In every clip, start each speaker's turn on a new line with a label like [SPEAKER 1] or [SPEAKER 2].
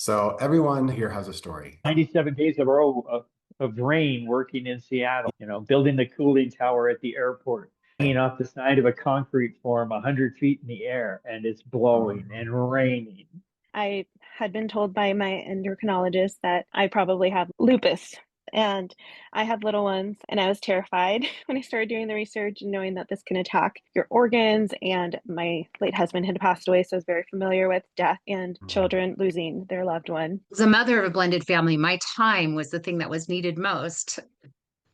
[SPEAKER 1] So everyone here has a story.
[SPEAKER 2] 97 days in a row of rain working in Seattle, building the cooling tower at the airport, hanging off the side of a concrete form 100 feet in the air, and it's blowing and raining.
[SPEAKER 3] I had been told by my endocrinologist that I probably have lupus. And I have little ones, and I was terrified when I started doing the research and knowing that this can attack your organs. And my late husband had passed away, so I was very familiar with death and children losing their loved one.
[SPEAKER 4] As a mother of a blended family, my time was the thing that was needed most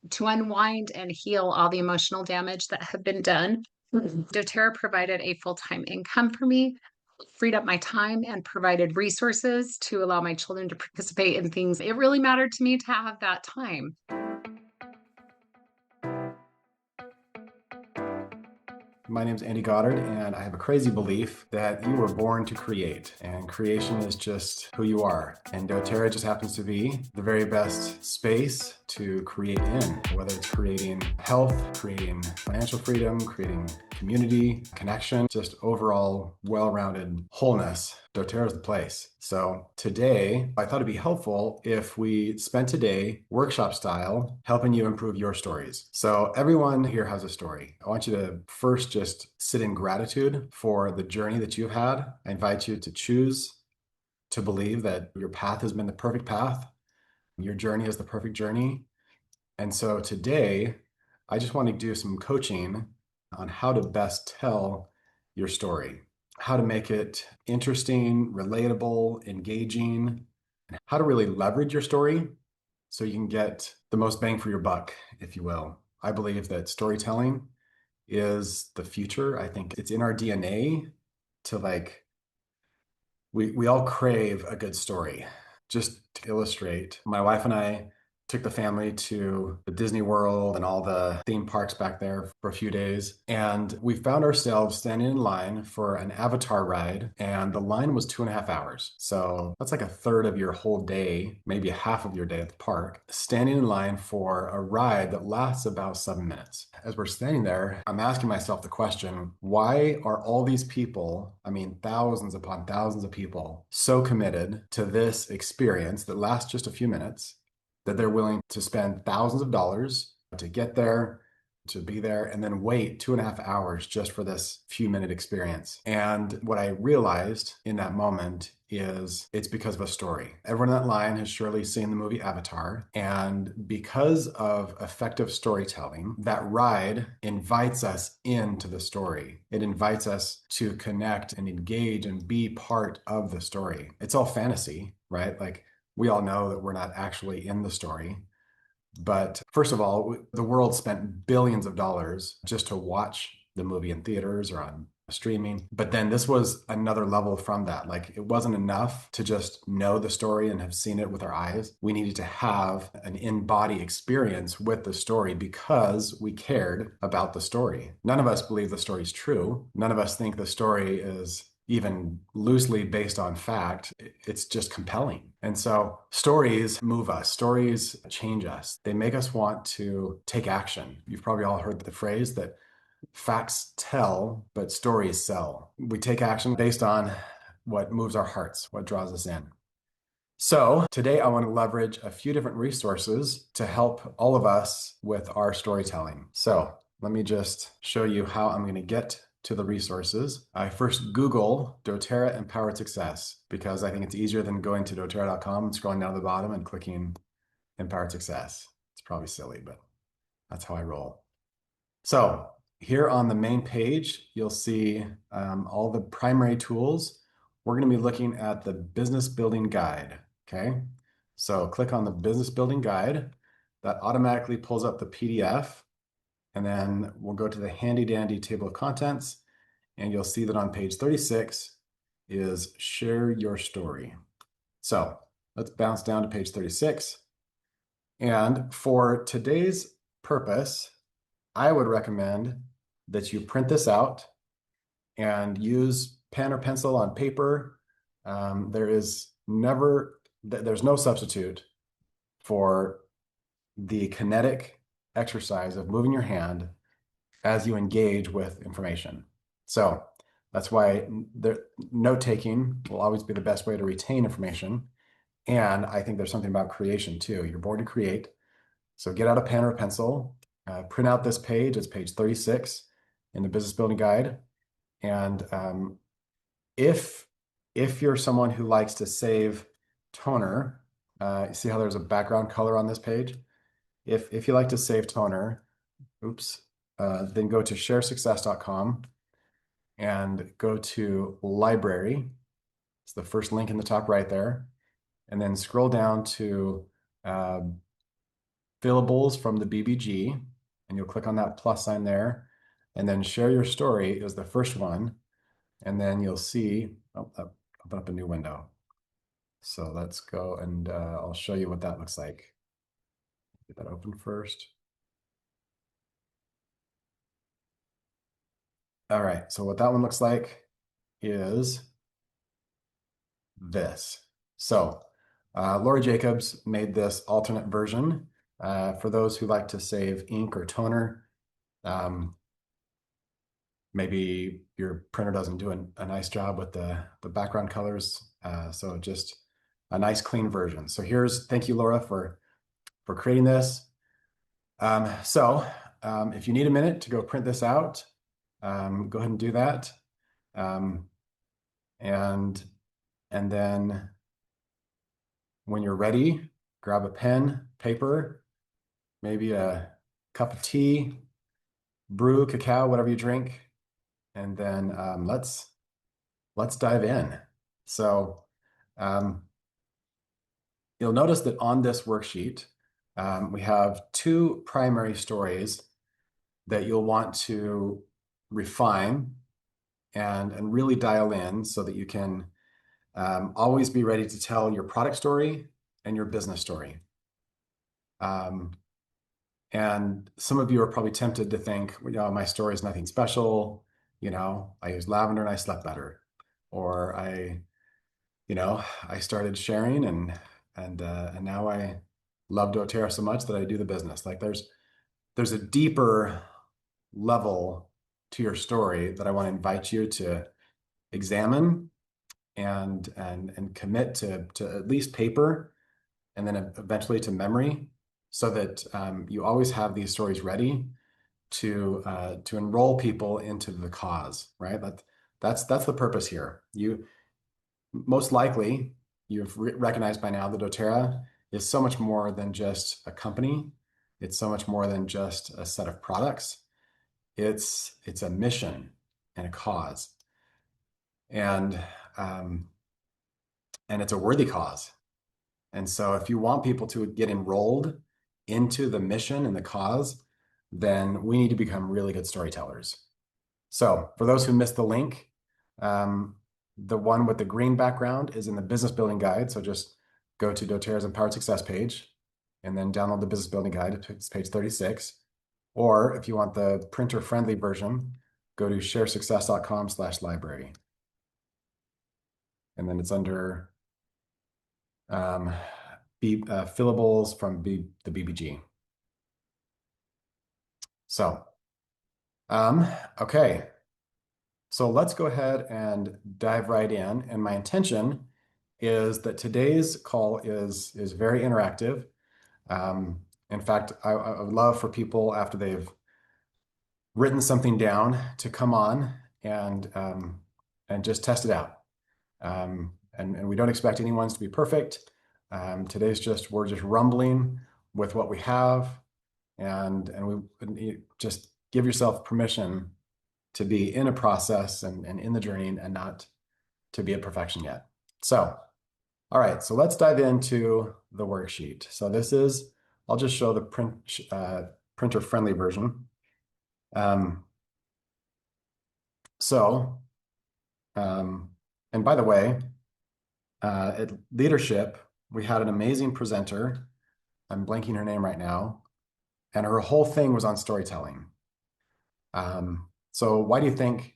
[SPEAKER 4] to unwind and heal all the emotional damage that had been done. doTERRA provided a full-time income for me, freed up my time, and provided resources to allow my children to participate in things. It really mattered to me to have that time.
[SPEAKER 1] My name's Andy Goddard, and I have a crazy belief that you were born to create, and creation is just who you are. And doTERRA just happens to be the very best space to create in, whether it's creating health, creating financial freedom, creating community, connection, just overall well-rounded wholeness. doTERRA is the place. So today, I thought it'd be helpful if we spent today workshop style helping you improve your stories. So everyone here has a story. I want you to first just sit in gratitude for the journey that you've had. I invite you to choose to believe that your path has been the perfect path. Your journey is the perfect journey. And so today, I just want to do some coaching on how to best tell your story, how to make it interesting, relatable, engaging, and how to really leverage your story so you can get the most bang for your buck, if you will. I believe that storytelling is the future. I think it's in our DNA to we all crave a good story. Just to illustrate, my wife and I took the family to the Disney World and all the theme parks back there for a few days. And we found ourselves standing in line for an Avatar ride, and the line was 2.5 hours. So that's like a third of your whole day, maybe half of your day at the park, standing in line for a ride that lasts about 7 minutes. As we're standing there, I'm asking myself the question, why are all these people, I mean, thousands upon thousands of people, so committed to this experience that lasts just a few minutes, that they're willing to spend thousands of dollars to get there, to be there, and then wait 2.5 hours just for this few-minute experience? And what I realized in that moment is it's because of a story. Everyone in that line has surely seen the movie Avatar, and because of effective storytelling, that ride invites us into the story. It invites us to connect and engage and be part of the story. It's all fantasy, right? Like, we all know that we're not actually in the story. But first of all, the world spent billions of dollars just to watch the movie in theaters or on streaming. But then this was another level from that. Like, it wasn't enough to just know the story and have seen it with our eyes. We needed to have an in-body experience with the story because we cared about the story. None of us believe the story is true. None of us think the story is even loosely based on fact. It's just compelling. And so stories move us. Stories change us. They make us want to take action. You've probably all heard the phrase that facts tell, but stories sell. We take action based on what moves our hearts, what draws us in. So today I want to leverage a few different resources to help all of us with our storytelling. So let me just show you how I'm going to get to the resources. I first Google doTERRA Empowered Success because I think it's easier than going to doTERRA.com and scrolling down to the bottom and clicking Empowered Success. It's probably silly, but that's how I roll. So here on the main page, you'll see all the primary tools. We're going to be looking at the Business Building Guide, okay? So click on the Business Building Guide. That automatically pulls up the PDF. And then we'll go to the handy dandy table of contents, and you'll see that on page 36 is share your story. So let's bounce down to page 36. And for today's purpose, I would recommend that you print this out and use pen or pencil on paper. There's no substitute for the kinetic exercise of moving your hand as you engage with information. So that's why note-taking will always be the best way to retain information. And I think there's something about creation too. You're born to create. So get out a pen or a pencil, print out this page. It's page 36 in the business building guide. And if you're someone who likes to save toner, you see how there's a background color on this page? If you like to save toner, then go to sharesuccess.com and go to library. It's the first link in the top right there. And then scroll down to fillables from the BBG, and you'll click on that plus sign there. And then share your story is the first one. And then you'll see, open up a new window. So let's go and I'll show you what that looks like. Get that open first. All right, so what that one looks like is this. So Lori Jacobs made this alternate version for those who like to save ink or toner. Maybe your printer doesn't do a nice job with the background colors. So just a nice clean version. So thank you, Laura, for creating this. If you need a minute to go print this out, go ahead and do that. And then when you're ready, grab a pen, paper, maybe a cup of tea, brew, cacao, whatever you drink. And then let's dive in. So you'll notice that on this worksheet, we have two primary stories that you'll want to refine and really dial in so that you can always be ready to tell your product story and your business story. And some of you are probably tempted to think, my story is nothing special. I used lavender and I slept better. Or I started sharing and now I love doTERRA so much that I do the business. Like there's a deeper level to your story that I want to invite you to examine and commit to at least paper and then eventually to memory, so that you always have these stories ready to enroll people into the cause, right? That's the purpose here. Most likely you've recognized by now that doTERRA is so much more than just a company. It's so much more than just a set of products. It's a mission and a cause, and it's a worthy cause. And so if you want people to get enrolled into the mission and the cause, then we need to become really good storytellers. So for those who missed the link, the one with the green background is in the business building guide. So just go to doTERRA's Empowered Success page and then download the business building guide. It's page 36. Or if you want the printer friendly version, go to sharesuccess.com/library. And then it's under fillables from the BBG. So, okay. So let's go ahead and dive right in. And my intention is that today's call is very interactive. In fact, I would love for people, after they've written something down, to come on and just test it out. And we don't expect anyone's to be perfect. Today's we're just rumbling with what we have, and we just give yourself permission to be in a process and in the journey and not to be at perfection yet. So, all right, so let's dive into the worksheet. So I'll just show the printer friendly version. And by the way, at leadership, we had an amazing presenter. I'm blanking her name right now. And her whole thing was on storytelling. So why do you think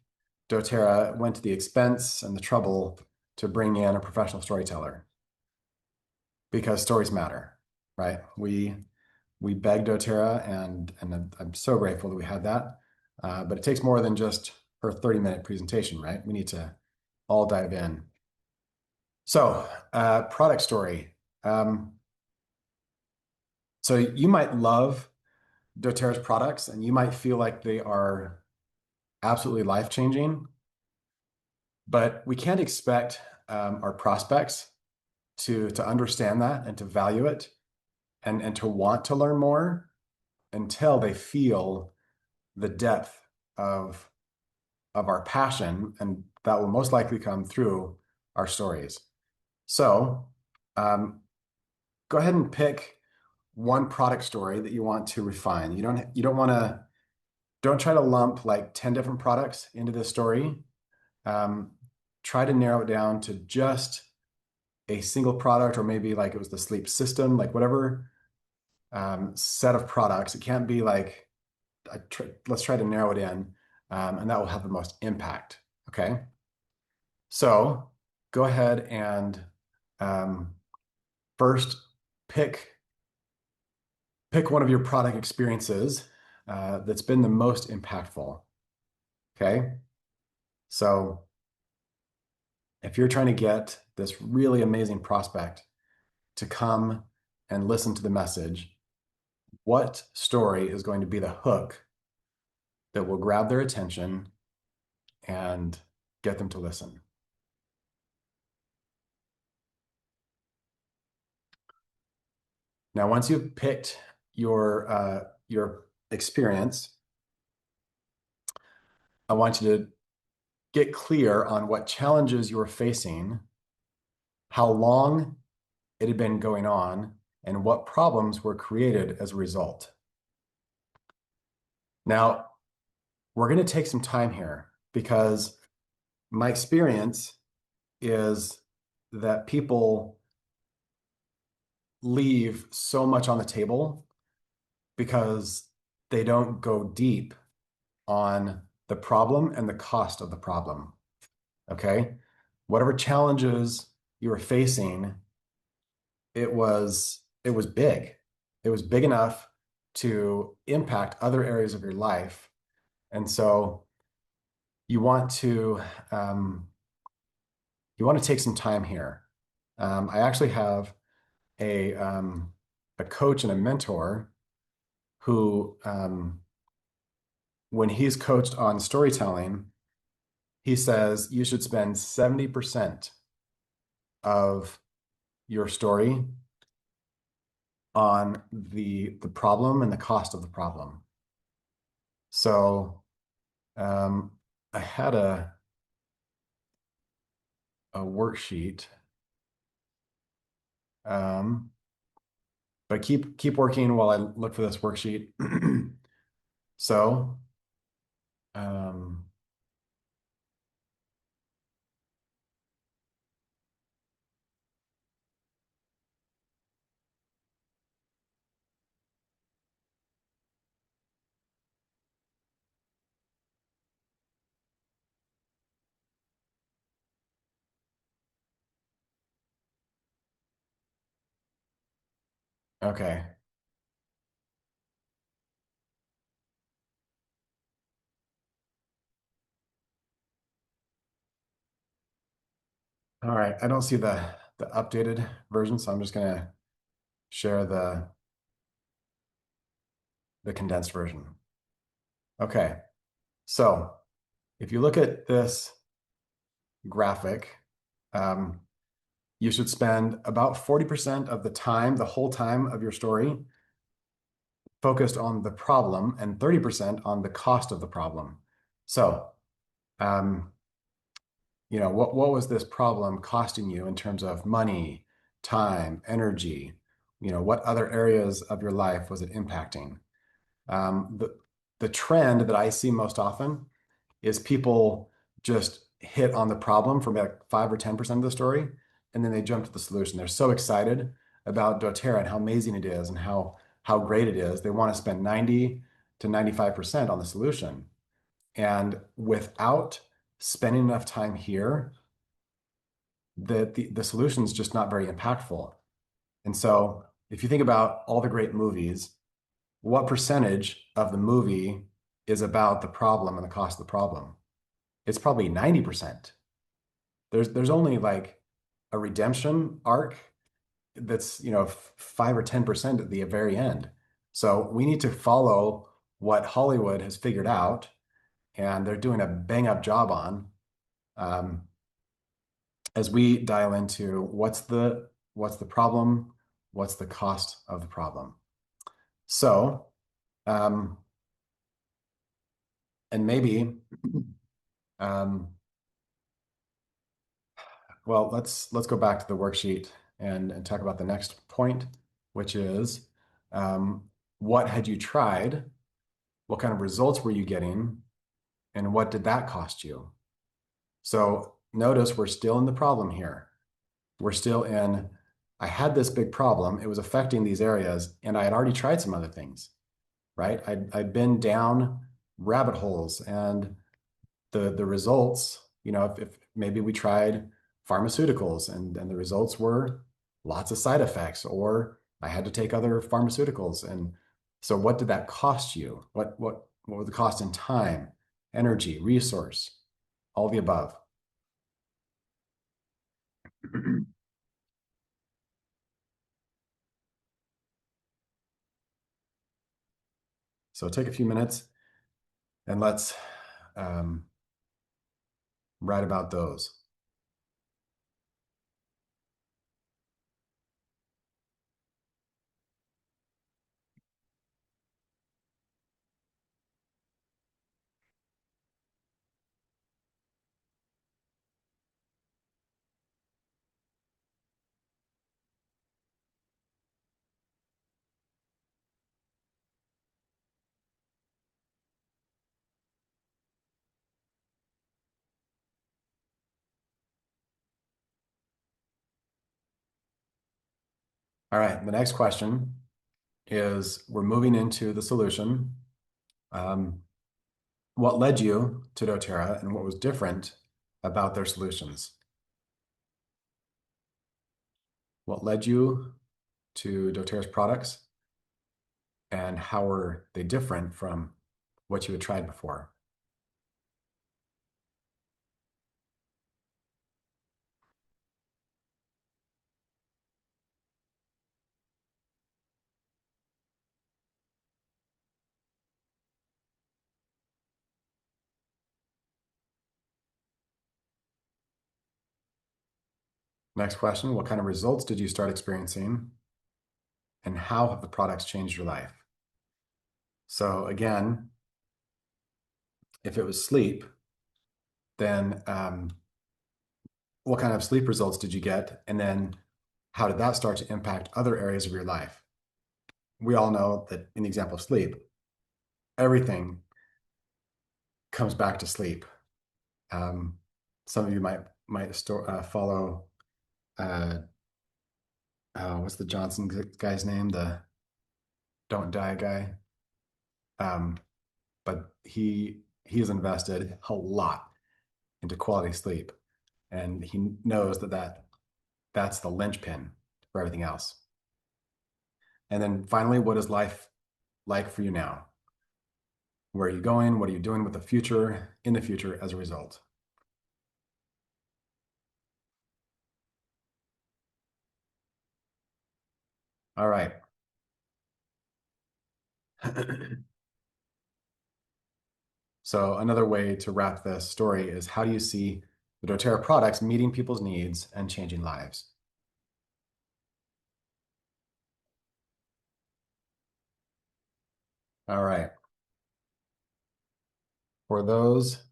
[SPEAKER 1] doTERRA went to the expense and the trouble to bring in a professional storyteller? Because stories matter, right? We begged doTERRA, and I'm so grateful that we had that. But it takes more than just her 30-minute presentation, right? We need to all dive in. So product story. So you might love doTERRA's products and you might feel like they are absolutely life-changing, but we can't expect our prospects to understand that and to value it and to want to learn more until they feel the depth of our passion, and that will most likely come through our stories. So go ahead and pick one product story that you want to refine. Don't try to lump like 10 different products into this story. Try to narrow it down to just a single product, or maybe like it was the sleep system, like whatever set of products. It can't be like, let's try to narrow it in, and that will have the most impact. Okay. So go ahead and first pick one of your product experiences that's been the most impactful. Okay. So if you're trying to get this really amazing prospect to come and listen to the message, what story is going to be the hook that will grab their attention and get them to listen? Now, once you've picked your experience, I want you to get clear on what challenges you were facing, how long it had been going on, and what problems were created as a result. Now, we're going to take some time here because my experience is that people leave so much on the table because they don't go deep on the problem and the cost of the problem. Okay? Whatever challenges you were facing, it was big. It was big enough to impact other areas of your life. And so you want to take some time here. I actually have a coach and a mentor who, when he's coached on storytelling, he says you should spend 70% of your story on the problem and the cost of the problem. So I had a worksheet, but keep working while I look for this worksheet. So okay. All right, I don't see the updated version, so I'm just gonna share the condensed version. Okay, so if you look at this graphic, you should spend about 40% of the time, the whole time of your story, focused on the problem and 30% on the cost of the problem. So, what was this problem costing you in terms of money, time, energy? What other areas of your life was it impacting? The trend that I see most often is people just hit on the problem for about 5 or 10% of the story, and then they jump to the solution. They're so excited about doTERRA and how amazing it is and how great it is. They want to spend 90 to 95% on the solution. And without spending enough time here, the solution is just not very impactful. And so if you think about all the great movies, what percentage of the movie is about the problem and the cost of the problem? It's probably 90%. There's only like a redemption arc that's, 5 or 10% at the very end. So we need to follow what Hollywood has figured out, and they're doing a bang up job on, as we dial into what's the problem, what's the cost of the problem. So, and maybe, well, let's go back to the worksheet and talk about the next point, which is, what had you tried? What kind of results were you getting? And what did that cost you? So notice we're still in the problem here. We're still in, I had this big problem. It was affecting these areas, and I had already tried some other things, right? I'd been down rabbit holes, and the results, if maybe we tried pharmaceuticals and the results were lots of side effects, or I had to take other pharmaceuticals. And so what did that cost you? What was the cost in time, energy, resource, all the above? So take a few minutes and let's write about those. All right, the next question is, we're moving into the solution. What led you to doTERRA, and what was different about their solutions? What led you to doTERRA's products, and how were they different from what you had tried before? Next question, what kind of results did you start experiencing, and how have the products changed your life? So again, if it was sleep, then what kind of sleep results did you get? And then how did that start to impact other areas of your life? We all know that in the example of sleep, everything comes back to sleep. Some of you might follow, what's the Johnson guy's name? The Don't Die guy. But he's invested a lot into quality sleep, and he knows that's the linchpin for everything else. And then finally, what is life like for you now? Where are you going? What are you doing with the future, in the future, as a result? All right. So another way to wrap this story is, how do you see the doTERRA products meeting people's needs and changing lives? All right. For those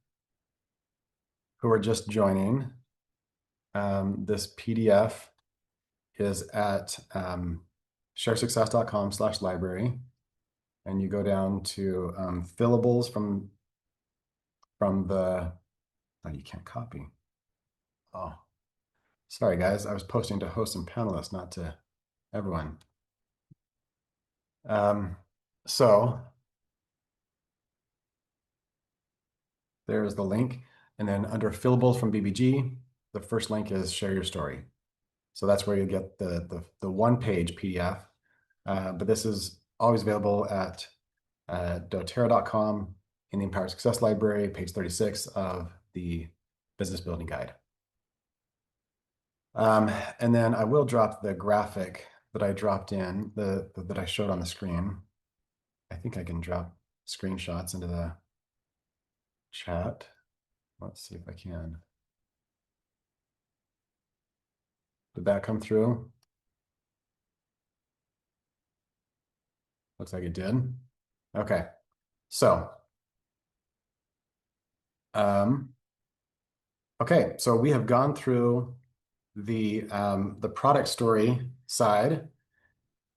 [SPEAKER 1] who are just joining, this PDF is at sharesuccess.com/library, and you go down to fillables from the, oh, you can't copy. Oh, sorry guys, I was posting to hosts and panelists, not to everyone. So there's the link, and then under fillables from BBG, the first link is share your story. So that's where you get the one-page PDF, but this is always available at doTERRA.com in the Empowered Success Library, page 36 of the Business Building Guide. And then I will drop the graphic that I dropped in, that I showed on the screen. I think I can drop screenshots into the chat. Let's see if I can. Did that come through? Looks like it did. Okay. So, okay, so we have gone through the product story side,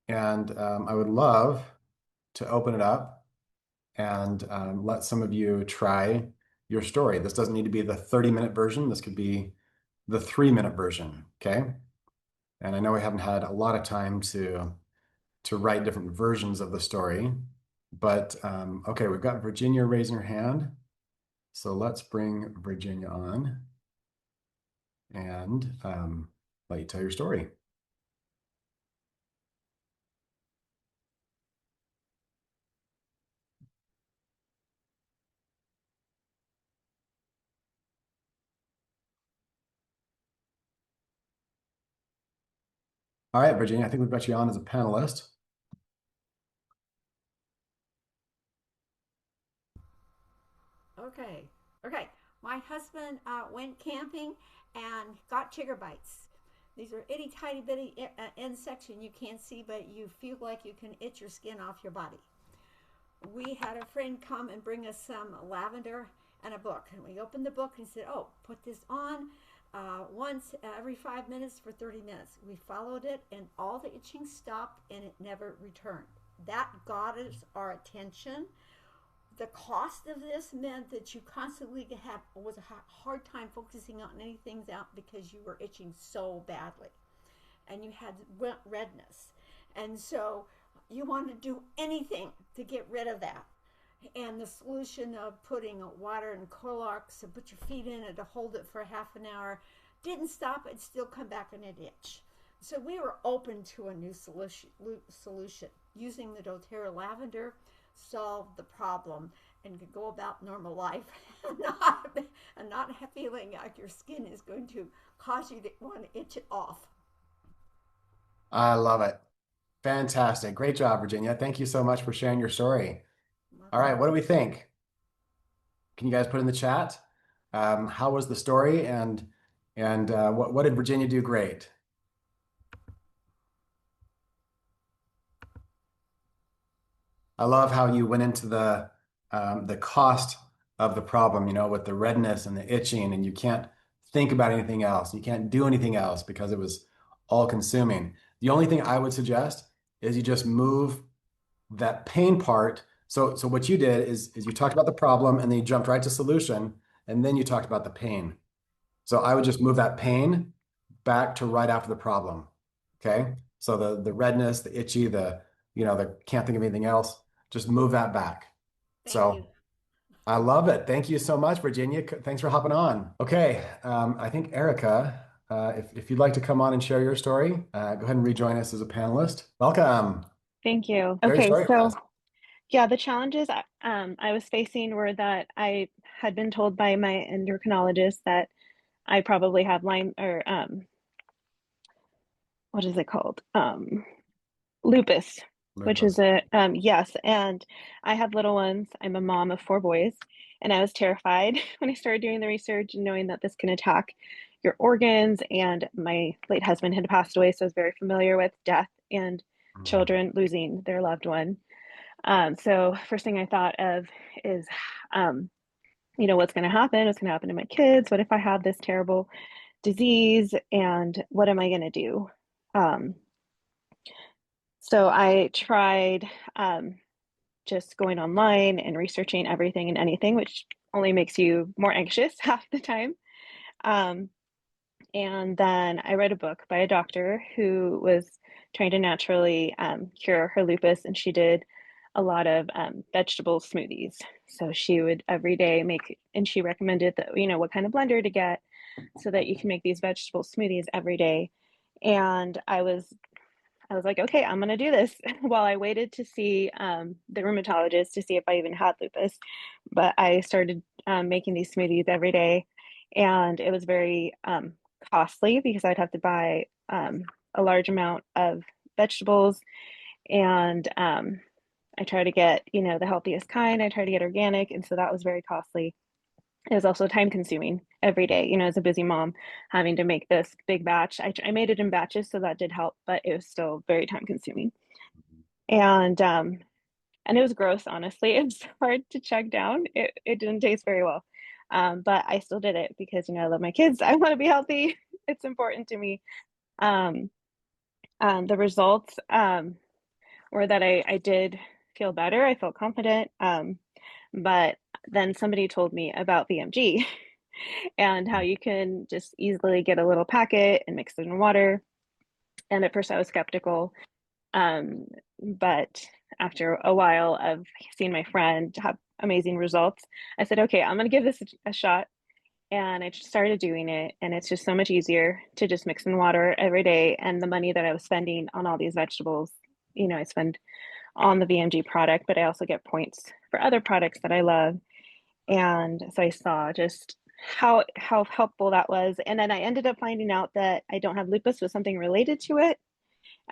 [SPEAKER 1] and I would love to open it up and let some of you try your story. This doesn't need to be the 30-minute version. This could be the 3-minute version, okay? And I know we haven't had a lot of time to write different versions of the story, but okay, we've got Virginia raising her hand. So let's bring Virginia on and let you tell your story. All right, Virginia, I think we've got you on as a panelist.
[SPEAKER 5] Okay. My husband went camping and got chigger bites. These are itty tiny bitty insects you can't see, but you feel like you can itch your skin off your body. We had a friend come and bring us some lavender and a book, and we opened the book and said, "Oh, put this on once every 5 minutes for 30 minutes." We followed it, and all the itching stopped, and it never returned. That got us our attention. The cost of this meant that you constantly was a hard time focusing on anything out because you were itching so badly, and you had redness, and so you wanted to do anything to get rid of that. And the solution of putting water and Clorox and put your feet in it to hold it for half an hour didn't stop it, still come back and it itch. So we were open to a new solution. Using the doTERRA lavender solved the problem and could go about normal life and not feeling like your skin is going to cause you to want to itch it off.
[SPEAKER 1] I love it. Fantastic. Great job, Virginia. Thank you so much for sharing your story. All right, what do we think? Can you guys put in the chat? How was the story, and what did Virginia do great? I love how you went into the cost of the problem, you know, with the redness and the itching, and you can't think about anything else. You can't do anything else because it was all consuming. The only thing I would suggest is you just move that pain part. So what you did is you talked about the problem and then you jumped right to solution, and then you talked about the pain. So I would just move that pain back to right after the problem. Okay. So the redness, the itchy, the can't think of anything else, just move that back.
[SPEAKER 5] Thank you.
[SPEAKER 1] I love it. Thank you so much, Virginia. Thanks for hopping on. Okay. I think Erica, if you'd like to come on and share your story, go ahead and rejoin us as a panelist. Welcome.
[SPEAKER 3] Thank you.
[SPEAKER 1] Share your
[SPEAKER 3] Okay,
[SPEAKER 1] story with
[SPEAKER 3] so
[SPEAKER 1] us.
[SPEAKER 3] yeah, the challenges I was facing were that I had been told by my endocrinologist that I probably have Lyme or what is it called? Lupus, which is
[SPEAKER 1] Lupus.
[SPEAKER 3] yes. And I have little ones. I'm a mom of 4 boys, and I was terrified when I started doing the research and knowing that this can attack your organs. And my late husband had passed away, so I was very familiar with death and children losing their loved one. So first thing I thought of is, what's going to happen? What's going to happen to my kids? What if I have this terrible disease? And what am I going to do? So I tried just going online and researching everything and anything, which only makes you more anxious half the time. And then I read a book by a doctor who was trying to naturally cure her lupus, and she did a lot of vegetable smoothies. So she would every day make, and she recommended that, what kind of blender to get so that you can make these vegetable smoothies every day. And I was like, okay, I'm going to do this while I waited to see the rheumatologist to see if I even had lupus. But I started making these smoothies every day, and it was very costly because I'd have to buy a large amount of vegetables, and I try to get, the healthiest kind. I try to get organic, and so that was very costly. It was also time consuming every day, as a busy mom, having to make this big batch. I made it in batches, so that did help, but it was still very time consuming. And it was gross, honestly. It was hard to check down. It didn't taste very well. But I still did it because, I love my kids. I want to be healthy. It's important to me. Um, the results were that I did feel better. I felt confident. But then somebody told me about VMG and how you can just easily get a little packet and mix it in water. And at first I was skeptical. But after a while of seeing my friend have amazing results, I said, okay, I'm going to give this a shot. And I just started doing it. And it's just so much easier to just mix in water every day. And the money that I was spending on all these vegetables, I spend on the VMG product, but I also get points for other products that I love. And so I saw just how helpful that was. And then I ended up finding out that I don't have lupus with something related to it.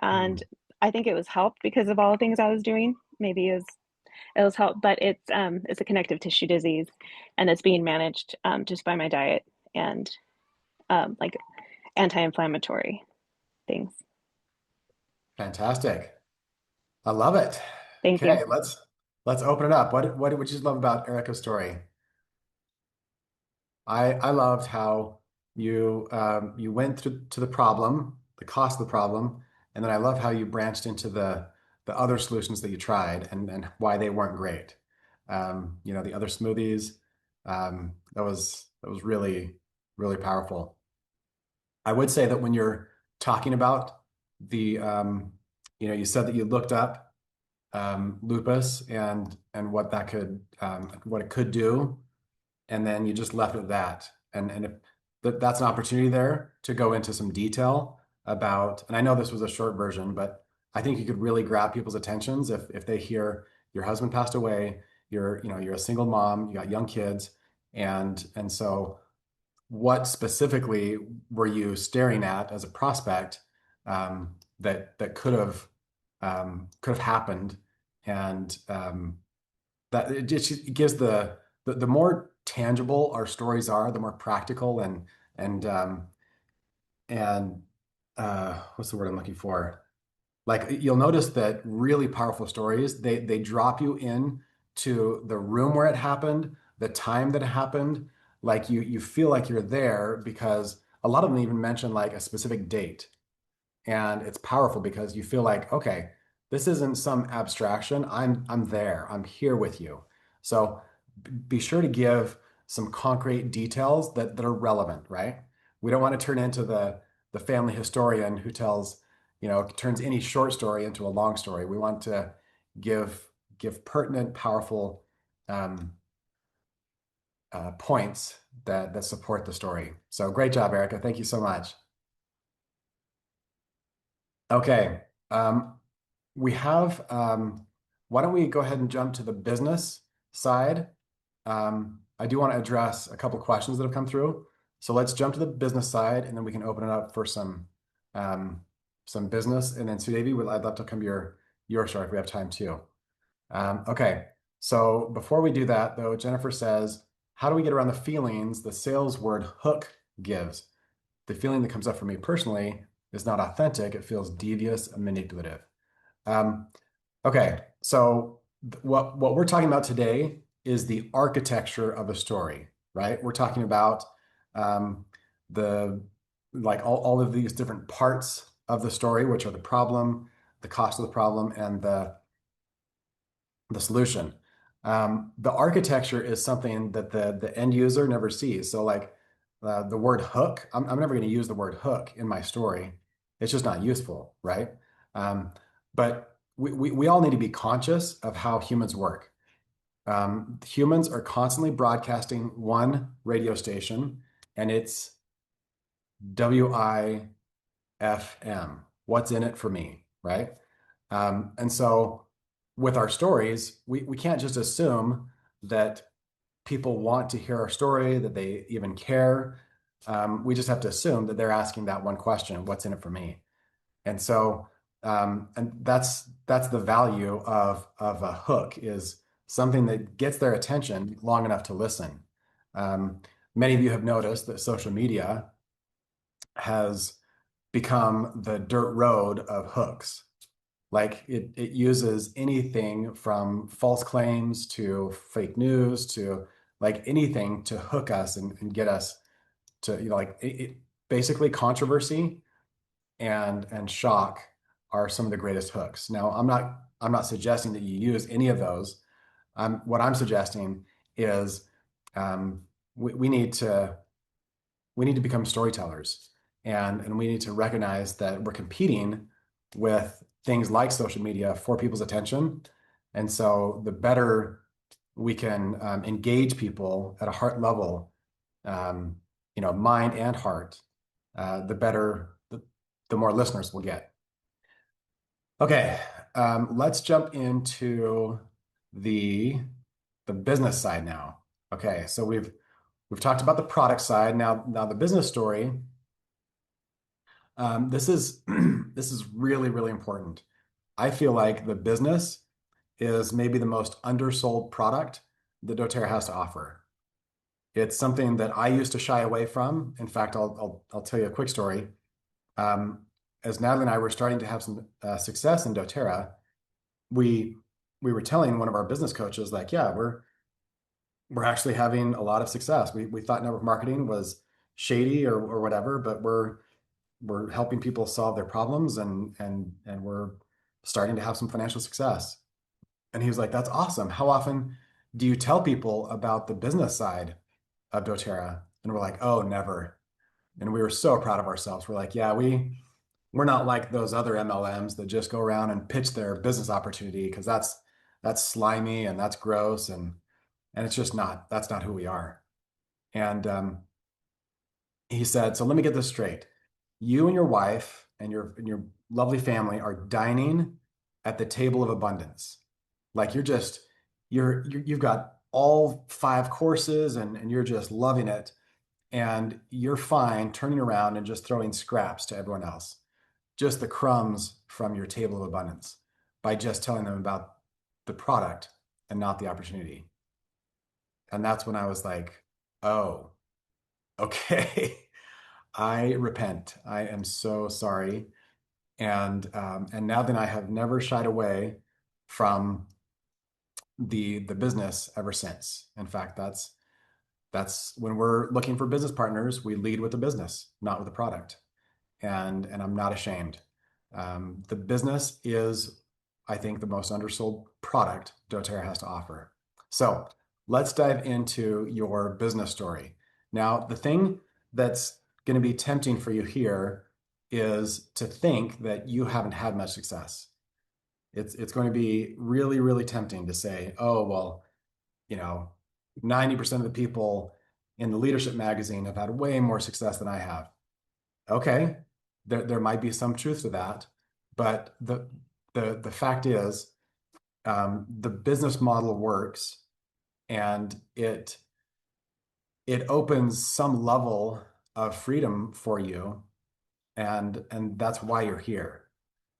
[SPEAKER 3] And I think it was helped because of all the things I was doing. Maybe it was helped, but it's a connective tissue disease, and it's being managed just by my diet and like anti-inflammatory things.
[SPEAKER 1] Fantastic. I love it.
[SPEAKER 3] Thank
[SPEAKER 1] Okay,
[SPEAKER 3] you.
[SPEAKER 1] let's open it up. What did you love about Erica's story? I loved how you went to the problem, the cost of the problem, and then I love how you branched into the other solutions that you tried and why they weren't great. The other smoothies, that was really, really powerful. I would say that when you're talking about the you said that you looked up lupus and what that could what it could do, and then you just left it at that. And if that's an opportunity there to go into some detail about, and I know this was a short version, but I think you could really grab people's attentions if they hear your husband passed away, you're a single mom, you got young kids, and so what specifically were you staring at as a prospect that could have happened, and that it just gives the more tangible our stories are, the more practical and what's the word I'm looking for? Like you'll notice that really powerful stories, they drop you in to the room where it happened, the time that it happened. Like you feel like you're there because a lot of them even mention like a specific date. And it's powerful because you feel like, okay, this isn't some abstraction. I'm there. I'm here with you. So be sure to give some concrete details that are relevant, right? We don't want to turn into the family historian who turns any short story into a long story. We want to give pertinent, powerful points that support the story. So great job, Erica. Thank you so much. Okay. We have, why don't we go ahead and jump to the business side? I do want to address a couple questions that have come through. So let's jump to the business side, and then we can open it up for some business. And then Sudevi, I'd love to come to your story if we have time too. Okay. So before we do that, though, Jennifer says, how do we get around the feelings the sales word hook gives? The feeling that comes up for me personally is not authentic. It feels devious and manipulative. Okay, so what we're talking about today is the architecture of a story, right? We're talking about all of these different parts of the story, which are the problem, the cost of the problem, and the solution. The architecture is something that the end user never sees. So like the word hook, I'm never going to use the word hook in my story. It's just not useful, right? But we all need to be conscious of how humans work. Humans are constantly broadcasting one radio station, and it's WIFM. What's in it for me, right? And so with our stories, we can't just assume that people want to hear our story, that they even care. we just have to assume that they're asking that one question, what's in it for me? And so, and that's the value of a hook, is something that gets their attention long enough to listen. Many of you have noticed that social media has become the dirt road of hooks. Like it uses anything from false claims to fake news to like anything to hook us and get us to, like basically controversy and shock are some of the greatest hooks. Now, I'm not suggesting that you use any of those. What I'm suggesting is we need to become storytellers, and we need to recognize that we're competing with things like social media for people's attention. And so the better we can engage people at a heart level, mind and heart, the better, the more listeners we'll get. Okay, let's jump into the business side now. Okay, so we've talked about the product side. Now the business story. This is really, really important. I feel like the business is maybe the most undersold product that doTERRA has to offer. It's something that I used to shy away from. In fact, I'll tell you a quick story. As Natalie and I were starting to have some success in doTERRA, we were telling one of our business coaches, like, yeah, we're actually having a lot of success. We thought network marketing was shady or whatever, but we're helping people solve their problems and we're starting to have some financial success. And he was like, that's awesome. How often do you tell people about the business side of doTERRA? And we're like, oh, never. And we were so proud of ourselves. We're like, yeah, we're not like those other MLMs that just go around and pitch their business opportunity, because that's slimy and that's gross, and it's just that's not who we are. And he said, so let me get this straight. You and your wife and your lovely family are dining at the table of abundance. Like you've got all 5 courses and you're just loving it, and you're fine turning around and just throwing scraps to everyone else, just the crumbs from your table of abundance, by just telling them about the product and not the opportunity. And that's when I was like, oh, okay. I repent. I am so sorry. And now then, I have never shied away from the business ever since. In fact, that's when we're looking for business partners, we lead with the business, not with the product. And I'm not ashamed. The business is, I think, the most undersold product doTERRA has to offer. So let's dive into your business story. Now, the thing that's going to be tempting for you here is to think that you haven't had much success. It's going to be really, really tempting to say, oh, well, 90% of the people in the leadership magazine have had way more success than I have. Okay, there might be some truth to that, but the fact is, the business model works, and it opens some level of freedom for you, and that's why you're here,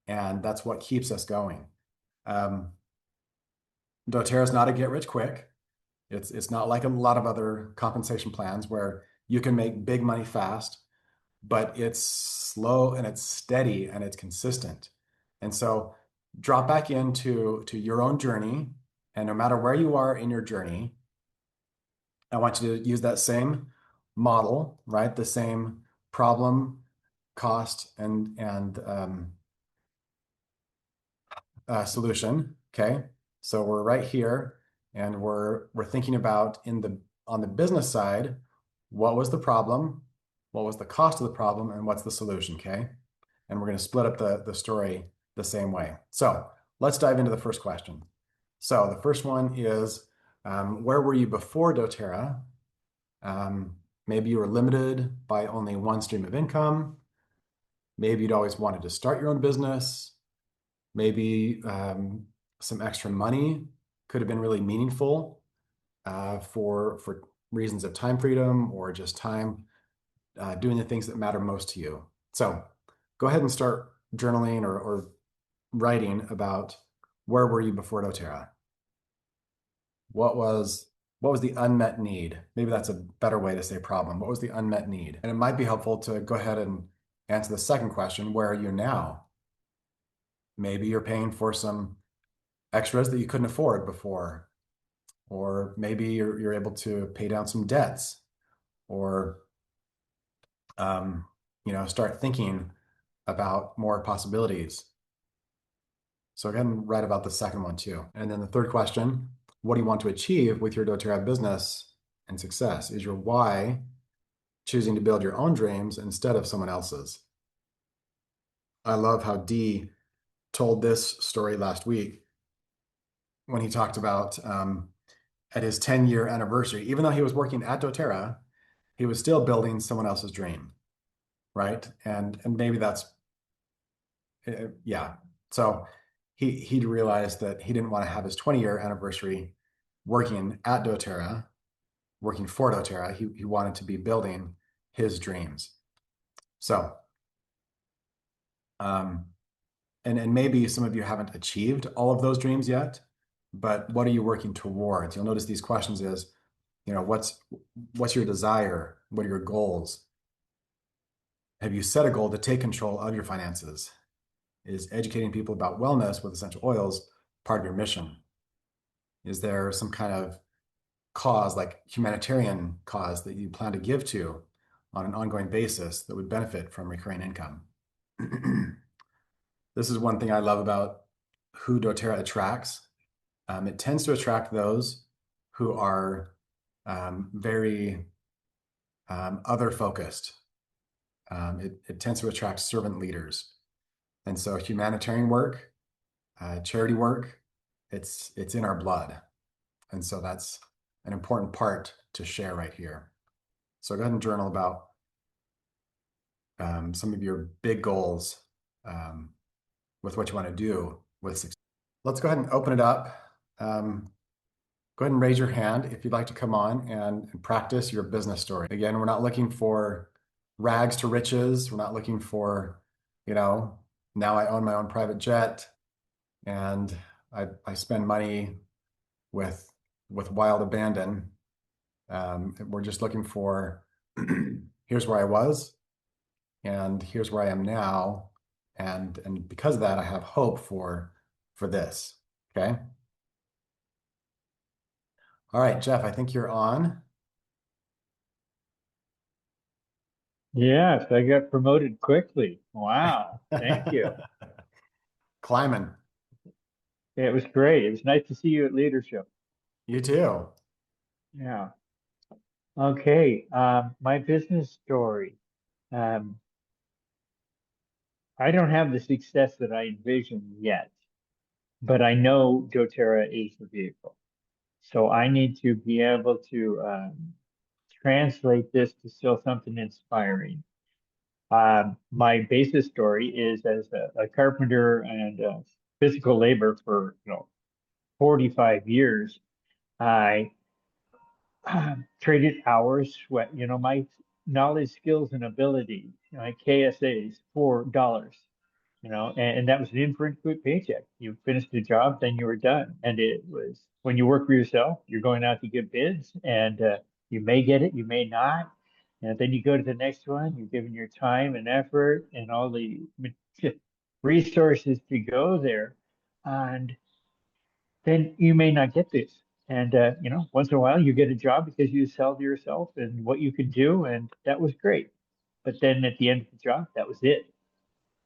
[SPEAKER 1] and that's what keeps us going. doTERRA is not a get rich quick. It's not like a lot of other compensation plans where you can make big money fast, but it's slow and it's steady and it's consistent. And so drop back into your own journey, and no matter where you are in your journey, I want you to use that same model, right? The same problem, cost, and solution. Okay, so we're right here, and we're thinking about on the business side, what was the problem, what was the cost of the problem, and what's the solution. Okay, and we're going to split up the story the same way. So let's dive into the first question. So the first one is, where were you before doTERRA? Maybe you were limited by only one stream of income. Maybe you'd always wanted to start your own business. Maybe some extra money could have been really meaningful for reasons of time freedom, or just time doing the things that matter most to you. So go ahead and start journaling or writing about where were you before doTERRA? What was the unmet need? Maybe that's a better way to say problem. What was the unmet need? And it might be helpful to go ahead and answer the second question, where are you now? Maybe you're paying for some extras that you couldn't afford before, or maybe you're able to pay down some debts, or start thinking about more possibilities. So go ahead and write about the second one too. And then the third question, what do you want to achieve with your doTERRA business and success? Is your why choosing to build your own dreams instead of someone else's? I love how Dee told this story last week when he talked about at his 10-year anniversary, even though he was working at doTERRA, he was still building someone else's dream, right? And maybe that's, yeah. So he realized that he didn't want to have his 20-year anniversary working at doTERRA, working for doTERRA. He wanted to be building his dreams. So, and maybe some of you haven't achieved all of those dreams yet, but what are you working towards? You'll notice these questions is, what's your desire? What are your goals? Have you set a goal to take control of your finances? Is educating people about wellness with essential oils part of your mission? Is there some kind of cause, like humanitarian cause, that you plan to give to on an ongoing basis that would benefit from recurring income? This is one thing I love about who doTERRA attracts. It tends to attract those who are very other focused. It tends to attract servant leaders. And so humanitarian work, charity work, it's in our blood. And so that's an important part to share right here. So go ahead and journal about some of your big goals with what you want to do with success. Let's go ahead and open it up. Go ahead and raise your hand if you'd like to come on and practice your business story. Again, we're not looking for rags to riches. We're not looking for, now I own my own private jet and I spend money with wild abandon. We're just looking for, here's where I was and here's where I am now. And because of that, I have hope for this, okay? All right, Jeff, I think you're on.
[SPEAKER 2] Yes, I got promoted quickly. Wow, thank you.
[SPEAKER 1] Climbing.
[SPEAKER 2] It was great. It was nice to see you at leadership.
[SPEAKER 1] You too.
[SPEAKER 2] Yeah. Okay, my business story. I don't have the success that I envisioned yet, but I know doTERRA is the vehicle. So I need to be able to translate this to still something inspiring. My basis story is as a carpenter and physical labor for 45 years. I traded hours, sweat, my knowledge, skills, and ability, my KSAs, $4, and that was an infrequent paycheck. You finished the job, then you were done. And it was when you work for yourself, you're going out to get bids, and you may get it, you may not. And then you go to the next one, you're giving your time and effort and all the resources to go there. And then you may not get this. And once in a while you get a job because you sell to yourself and what you could do, and that was great. But then at the end of the job, that was it.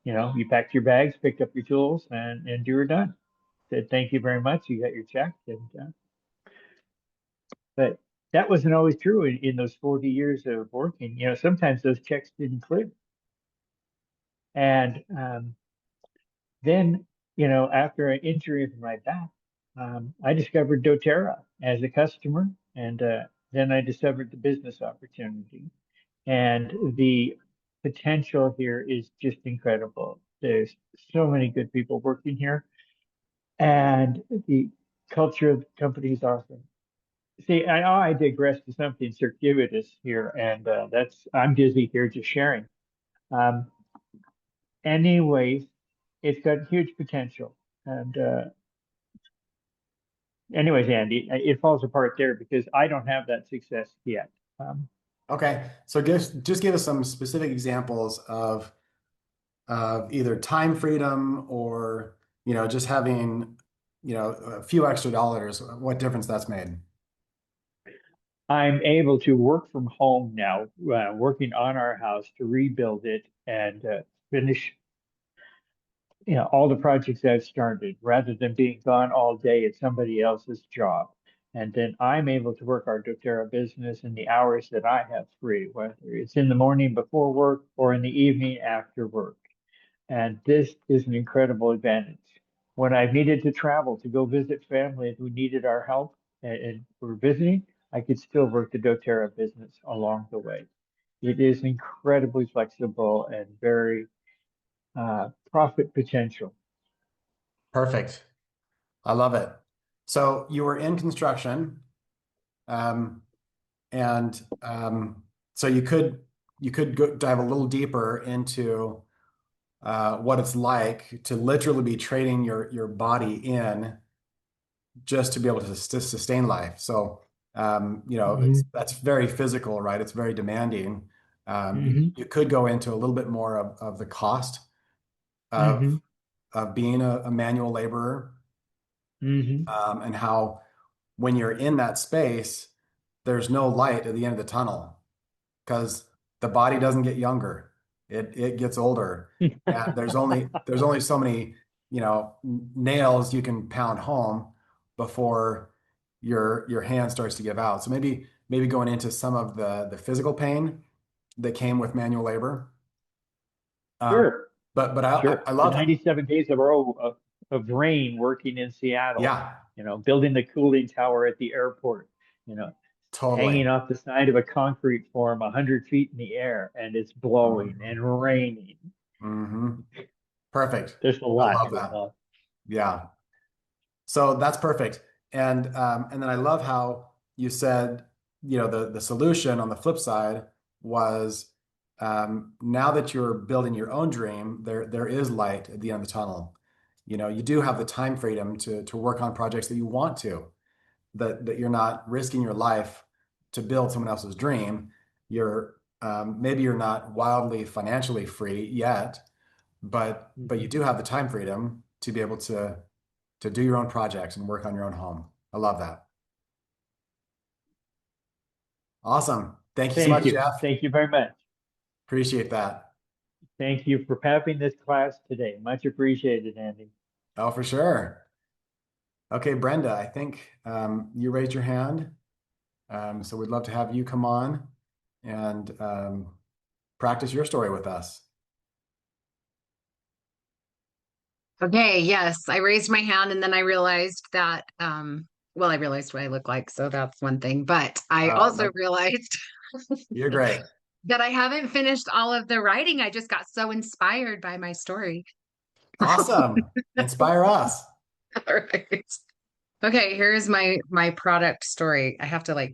[SPEAKER 2] You packed your bags, picked up your tools, and you were done. Said thank you very much. You got your check, and but that wasn't always true in those 40 years of working. Sometimes those checks didn't clear, and then after an injury of my back, I discovered doTERRA as a customer, and then I discovered the business opportunity. And the potential here is just incredible. There's so many good people working here, and the culture of the company is awesome. See, I digress to something circuitous here, and I'm dizzy here just sharing. Um, anyways, it's got huge potential, and anyways, Andy, it falls apart there because I don't have that success yet.
[SPEAKER 1] Okay, so just give us some specific examples of either time freedom or just having a few extra dollars. What difference that's made?
[SPEAKER 2] I'm able to work from home now, working on our house to rebuild it and finish all the projects I've started rather than being gone all day at somebody else's job. And then I'm able to work our doTERRA business in the hours that I have free, whether it's in the morning before work or in the evening after work. And this is an incredible advantage. When I've needed to travel to go visit family who needed our help and were visiting, I could still work the doTERRA business along the way. It is incredibly flexible and very profit potential.
[SPEAKER 1] Perfect. I love it. So you were in construction, and so you could dive a little deeper into what it's like to literally be trading your body in just to be able to sustain life. So that's very physical, right? It's very demanding. You could go into a little bit more of the cost of being a manual laborer, and how when you're in that space, there's no light at the end of the tunnel because the body doesn't get younger. It gets older. And there's only so many, nails you can pound home before your hand starts to give out. So maybe going into some of the physical pain that came with manual labor.
[SPEAKER 2] Sure.
[SPEAKER 1] But
[SPEAKER 2] Sure.
[SPEAKER 1] I love
[SPEAKER 2] the 97 days of rain working in Seattle.
[SPEAKER 1] Yeah.
[SPEAKER 2] Building the cooling tower at the airport.
[SPEAKER 1] Totally.
[SPEAKER 2] Hanging off the side of a concrete form 100 feet in the air, and it's blowing and raining.
[SPEAKER 1] Perfect.
[SPEAKER 2] There's a lot.
[SPEAKER 1] I love that. Yeah. So that's perfect. And then I love how you said, the solution on the flip side was, now that you're building your own dream, there is light at the end of the tunnel. You do have the time freedom to work on projects that you want to, that you're not risking your life to build someone else's dream. Maybe you're not wildly financially free yet, but you do have the time freedom to be able to do your own projects and work on your own home. I love that. Awesome. Thank you so much, Jeff.
[SPEAKER 2] Thank you very much.
[SPEAKER 1] Appreciate that.
[SPEAKER 2] Thank you for having this class today. Much appreciated, Andy.
[SPEAKER 1] Oh, for sure. Okay, Brenda, I think you raised your hand. So we'd love to have you come on and practice your story with us.
[SPEAKER 4] Okay, yes, I raised my hand and then I realized that, I realized what I look like, so that's one thing, but I also realized
[SPEAKER 1] you're great.
[SPEAKER 4] that I haven't finished all of the writing. I just got so inspired by my story.
[SPEAKER 1] Awesome. Inspire us.
[SPEAKER 4] All right. Okay, here's my product story. I have to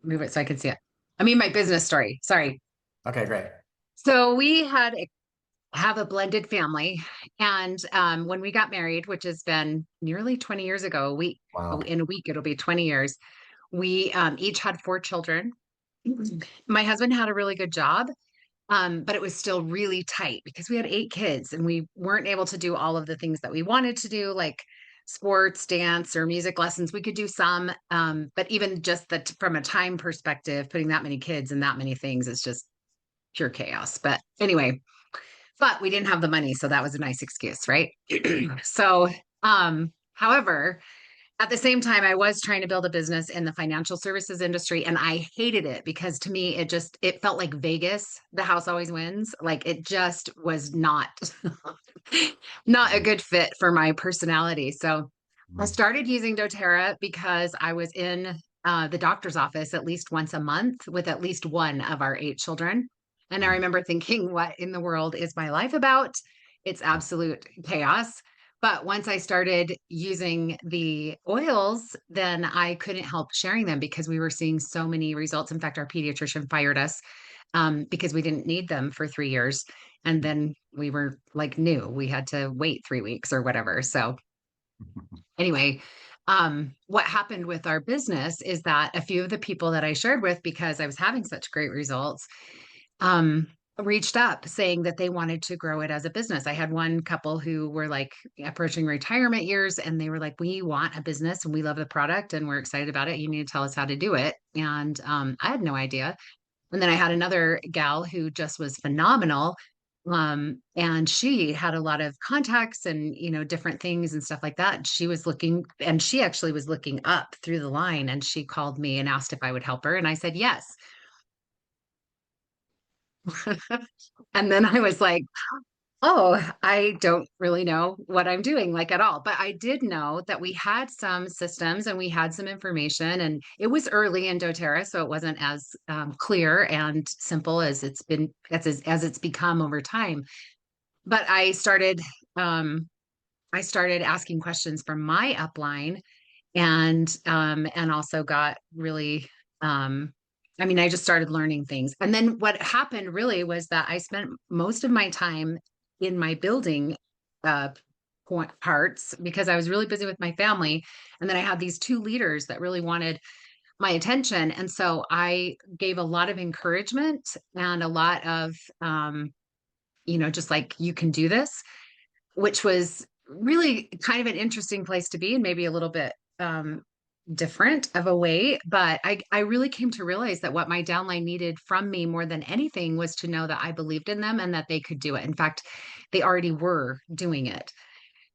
[SPEAKER 4] move it so I can see it. I mean, my business story. Sorry.
[SPEAKER 1] Okay, great.
[SPEAKER 4] So we have a blended family. And when we got married, which has been nearly 20 years ago,
[SPEAKER 1] Wow.
[SPEAKER 4] in a week, it'll be 20 years. We each had 4 children. My husband had a really good job, but it was still really tight because we had 8 kids and we weren't able to do all of the things that we wanted to do, like sports, dance, or music lessons. We could do some, but even just from a time perspective, putting that many kids and that many things is just pure chaos. But anyway, we didn't have the money, so that was a nice excuse, right? So, however, at the same time, I was trying to build a business in the financial services industry, and I hated it because to me, it felt like Vegas. The house always wins. Like it just was not a good fit for my personality. So I started using doTERRA because I was in the doctor's office at least once a month with at least one of our 8 children. And I remember thinking, what in the world is my life about? It's absolute chaos. But once I started using the oils, then I couldn't help sharing them because we were seeing so many results. In fact, our pediatrician fired us because we didn't need them for 3 years. And then we were like new. We had to wait 3 weeks or whatever. So anyway, what happened with our business is that a few of the people that I shared with, because I was having such great results, um, reached up saying that they wanted to grow it as a business. I had one couple who were like approaching retirement years, and they were like, we want a business and we love the product and we're excited about it. You need to tell us how to do it. And I had no idea. And then I had another gal who just was phenomenal. And she had a lot of contacts and, different things and stuff like that. She was looking, and she actually was looking up through the line, and she called me and asked if I would help her. And I said, yes. And then I was like, oh, I don't really know what I'm doing, like, at all. But I did know that we had some systems and we had some information, and it was early in doTERRA, so it wasn't as clear and simple as as it's become over time. But I started asking questions from my upline, and also got really I just started learning things. And then what happened really was that I spent most of my time in my building uh parts because I was really busy with my family. And then I had these two leaders that really wanted my attention. And so I gave a lot of encouragement and a lot of just like, you can do this, which was really kind of an interesting place to be, and maybe a little bit different of a way. But I really came to realize that what my downline needed from me more than anything was to know that I believed in them and that they could do it. In fact, they already were doing it.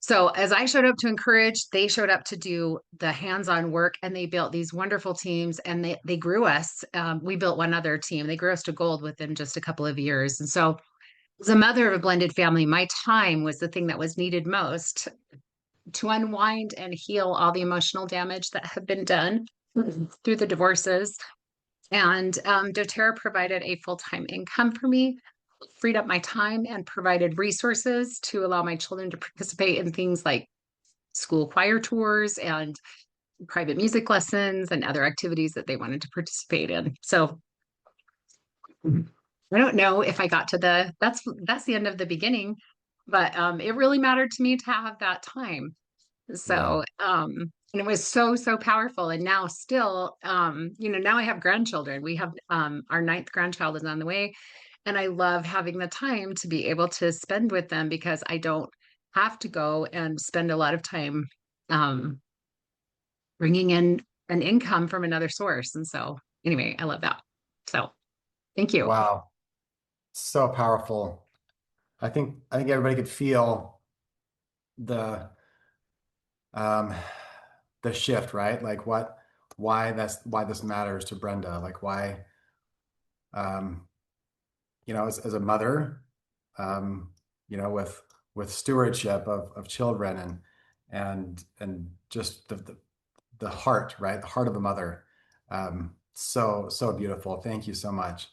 [SPEAKER 4] So as I showed up to encourage, they showed up to do the hands-on work, and they built these wonderful teams, and they grew us. We built one other team. They grew us to gold within just a couple of years. And so as a mother of a blended family, my time was the thing that was needed most to unwind and heal all the emotional damage that had been done through the divorces. And doTERRA provided a full-time income for me, freed up my time, and provided resources to allow my children to participate in things like school choir tours and private music lessons and other activities that they wanted to participate in. So I don't know if I got to that's the end of the beginning, but it really mattered to me to have that time. So, and it was so, so powerful. And now still, now I have grandchildren. We have our ninth grandchild is on the way. And I love having the time to be able to spend with them because I don't have to go and spend a lot of time bringing in an income from another source. And so anyway, I love that. So thank you.
[SPEAKER 1] Wow. So powerful. I think everybody could feel the shift, right? Like why this matters to Brenda, like why, as a mother, with stewardship of children and just the heart, right? The heart of a mother. So beautiful. Thank you so much.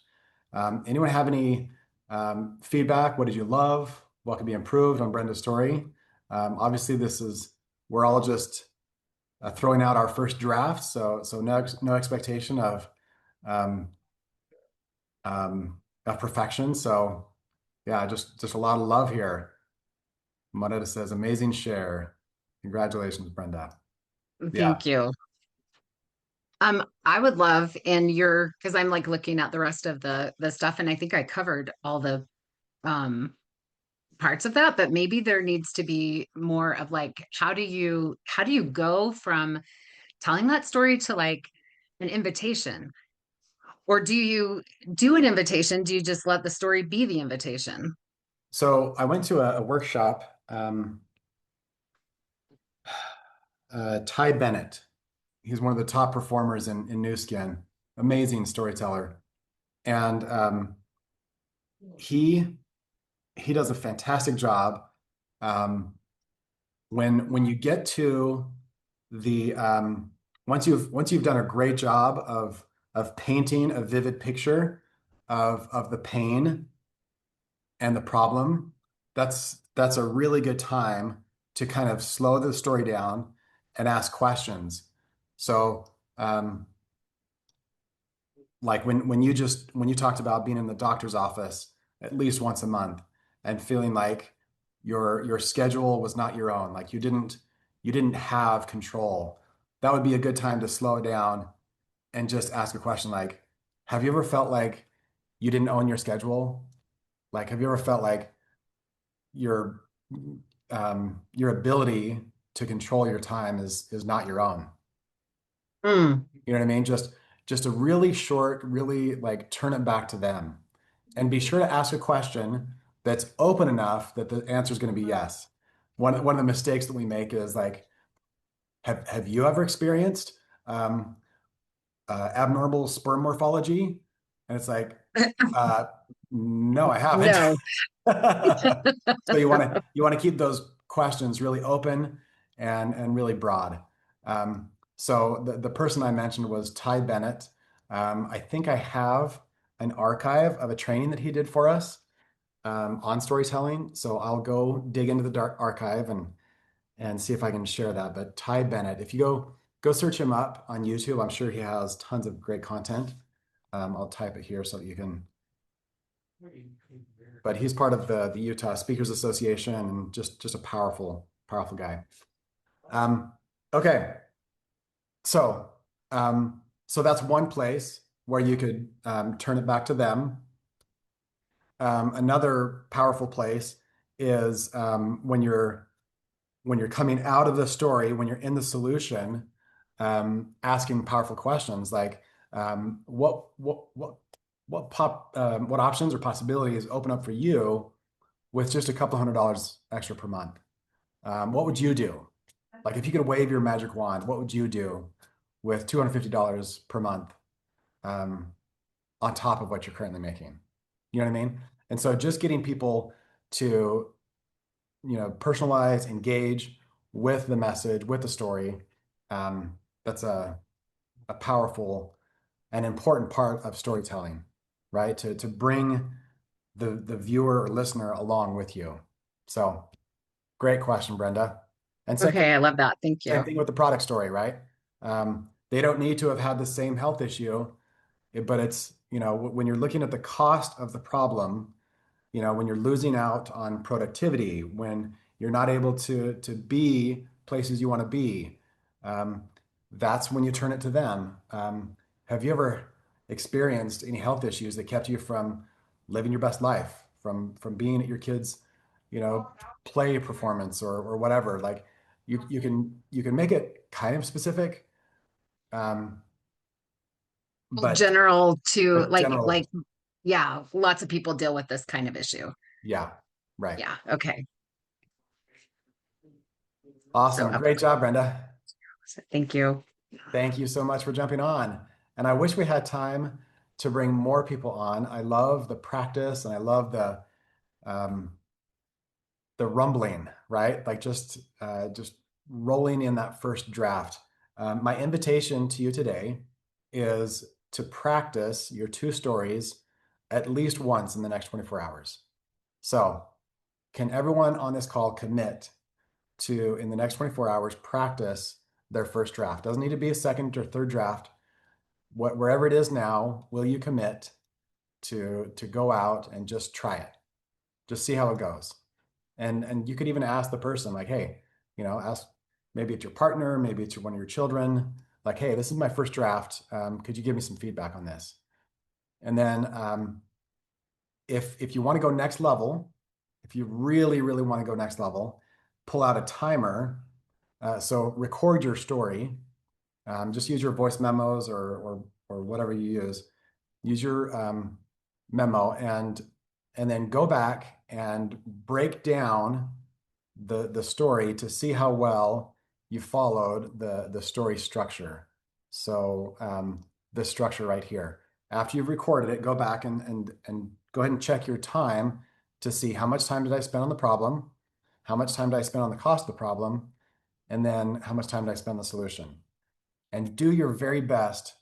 [SPEAKER 1] Anyone have any feedback? What did you love? What could be improved on Brenda's story? Obviously we're all just throwing out our first draft. So no expectation of perfection. So yeah, just a lot of love here. Moneta says, amazing share. Congratulations, Brenda.
[SPEAKER 4] Thank you. I would love because I'm like looking at the rest of the stuff, and I think I covered all the parts of that, but maybe there needs to be more of like, how do you go from telling that story to like an invitation? Or do you do an invitation? Do you just let the story be the invitation?
[SPEAKER 1] So I went to a workshop, Ty Bennett. He's one of the top performers in New Skin, amazing storyteller. And he does a fantastic job. When you get to the once you've done a great job of painting a vivid picture of the pain and the problem, that's a really good time to kind of slow the story down and ask questions. So, like when you talked about being in the doctor's office at least once a month and feeling like your schedule was not your own, like you didn't have control, that would be a good time to slow down and just ask a question like, have you ever felt like you didn't own your schedule? Like, have you ever felt like your ability to control your time is not your own?
[SPEAKER 4] Mm.
[SPEAKER 1] You know what I mean? Just a really short, really like turn it back to them, and be sure to ask a question that's open enough that the answer is going to be yes. One of the mistakes that we make is like, have you ever experienced abnormal sperm morphology? And it's like, no, I haven't.
[SPEAKER 4] No.
[SPEAKER 1] So you want to keep those questions really open and really broad. So the person I mentioned was Ty Bennett. I think I have an archive of a training that he did for us on storytelling. So I'll go dig into the dark archive and see if I can share that. But Ty Bennett, if you go search him up on YouTube, I'm sure he has tons of great content. I'll type it here so that you can. But he's part of the Utah Speakers Association, and just a powerful guy. Okay, so that's one place where you could turn it back to them. Another powerful place is when you're coming out of the story, when you're in the solution, asking powerful questions like what options or possibilities open up for you with just a couple $100 extra per month? What would you do? Like if you could wave your magic wand, what would you do with $250 per month on top of what you're currently making? You know what I mean? And so just getting people to, personalize, engage with the message, with the story, that's a powerful and important part of storytelling, right? To bring the viewer or listener along with you. So great question, Brenda. And
[SPEAKER 4] Okay, I love that. Thank you.
[SPEAKER 1] Same thing with the product story, right? They don't need to have had the same health issue, but it's, when you're looking at the cost of the problem, when you're losing out on productivity, when you're not able to be places you want to be, that's when you turn it to them. Have you ever experienced any health issues that kept you from living your best life, from being at your kids', play performance or whatever? Like you can make it kind of specific, but
[SPEAKER 4] general to
[SPEAKER 1] general.
[SPEAKER 4] like yeah, lots of people deal with this kind of issue.
[SPEAKER 1] Yeah, right.
[SPEAKER 4] Yeah. Okay.
[SPEAKER 1] Awesome.
[SPEAKER 4] So,
[SPEAKER 1] great job, Brenda.
[SPEAKER 4] Thank you.
[SPEAKER 1] Thank you so much for jumping on. And I wish we had time to bring more people on. I love the practice and I love the rumbling, right? Like just rolling in that first draft. My invitation to you today is to practice your 2 stories at least once in the next 24 hours. So can everyone on this call commit to, in the next 24 hours, practice their first draft? Doesn't need to be a second or third draft. Wherever it is now, will you commit to go out and just try it? Just see how it goes. And you could even ask the person like, hey, ask, maybe it's your partner, maybe it's one of your children, like, hey, this is my first draft. Could you give me some feedback on this? And then if you want to go next level, if you really, really want to go next level, pull out a timer. So record your story. Just use your voice memos or whatever you use. Use your memo and then go back and break down the story to see how well you followed the story structure. So this structure right here. After you've recorded it, go back and go ahead and check your time to see how much time did I spend on the problem, how much time did I spend on the cost of the problem, and then how much time did I spend on the solution. And do your very best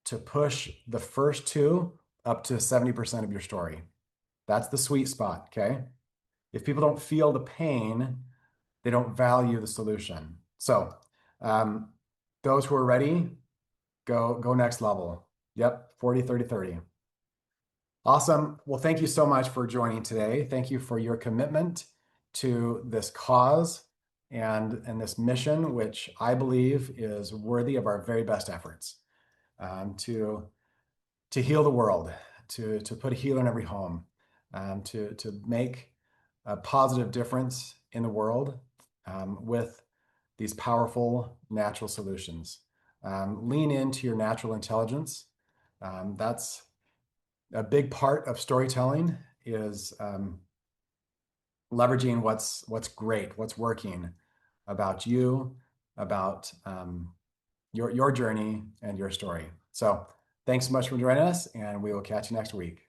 [SPEAKER 1] to push the first 2 up to 70% of your story. That's the sweet spot, okay? If people don't feel the pain, They don't value the solution. So those who are ready, go next level. Yep, 40, 30, 30. Awesome. Well, thank you so much for joining today. Thank you for your commitment to this cause and this mission, which I believe is worthy of our very best efforts, to heal the world, to put a healer in every home, to make a positive difference in the world with these powerful natural solutions. Lean into your natural intelligence. That's a big part of storytelling, is leveraging what's great, what's working about you, about your journey and your story. So thanks so much for joining us, and we will catch you next week.